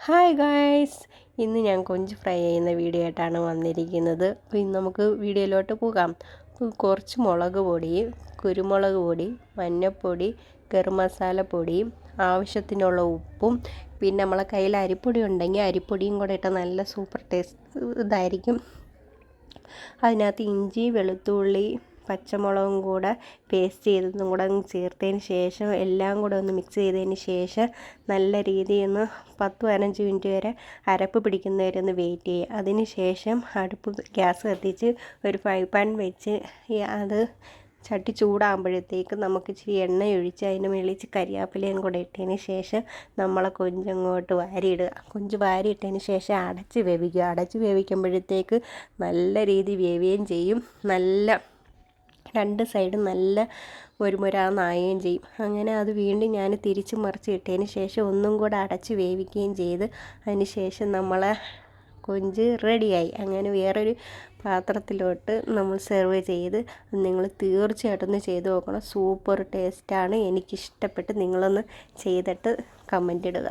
Hi guys, ഇന്ന് ഞാൻ കൊഞ്ച് ഫ്രൈ ചെയ്യുന്ന വീഡിയോ ആയിട്ടാണ് വന്നിരിക്കുന്നത്. അപ്പോൾ ഇന്ന് നമുക്ക് വീഡിയോയിലോട്ട് പോകാം. കുറച്ച് മുളക് പൊടി, കുരുമുളക് പൊടി, മഞ്ഞൾപ്പൊടി, ഗരം മസാലപ്പൊടി, ആവശ്യത്തിനുള്ള ഉപ്പും, പിന്നെ നമ്മളെ കയ്യിൽ അരിപ്പൊടി ഉണ്ടെങ്കിൽ അരിപ്പൊടിയും കൂടെ ഇട്ട് നല്ല സൂപ്പർ ടേസ്റ്റ് ഇതായിരിക്കും. അതിനകത്ത് ഇഞ്ചി, വെളുത്തുള്ളി, പച്ചമുളകും കൂടെ പേസ്റ്റ് ചെയ്തതും കൂടെ ചേർത്തതിന് ശേഷം എല്ലാം കൂടെ ഒന്ന് മിക്സ് ചെയ്തതിന് ശേഷം നല്ല രീതിയിൽ ഒന്ന് 10-15 മിനിറ്റ് വരെ അരപ്പ് പിടിക്കുന്നവരെ ഒന്ന് വെയിറ്റ് ചെയ്യുക. അതിന് ശേഷം അടുപ്പ് ഗ്യാസ് കത്തിച്ച് ഒരു ഫ്രൈ പാൻ വെച്ച് അത് ചട്ടി ചൂടാകുമ്പോഴത്തേക്ക് നമുക്ക് ഇച്ചിരി എണ്ണ ഒഴിച്ച് അതിന് മേളിൽ കരിയാപ്പിലയും കൂടെ ഇട്ടതിന് ശേഷം നമ്മളെ കൊഞ്ചങ്ങോട്ട് വാരിയിടുക. കൊഞ്ച് വാരിയിട്ടതിന് ശേഷം അടച്ച് വേവിക്കുക. അടച്ച് വേവിക്കുമ്പോഴത്തേക്ക് നല്ല രീതിയിൽ വേവുകയും ചെയ്യും. നല്ല രണ്ട് സൈഡും നല്ല മുരുമുരാന്നാവുകയും ചെയ്യും. അങ്ങനെ അത് വീണ്ടും ഞാൻ തിരിച്ച് മറിച്ച് ഇട്ടതിന് ശേഷം ഒന്നും കൂടെ അടച്ച് വേവിക്കുകയും ചെയ്ത് അതിന് ശേഷം നമ്മളെ കൊഞ്ച് റെഡിയായി. അങ്ങനെ വേറൊരു പാത്രത്തിലോട്ട് നമ്മൾ സെർവ് ചെയ്ത് നിങ്ങൾ തീർച്ചയായിട്ടും ഒന്ന് ചെയ്ത് നോക്കണം. സൂപ്പർ ടേസ്റ്റാണ്. എനിക്കിഷ്ടപ്പെട്ട്. നിങ്ങളൊന്ന് ചെയ്തിട്ട് കമൻ്റ് ഇടുക.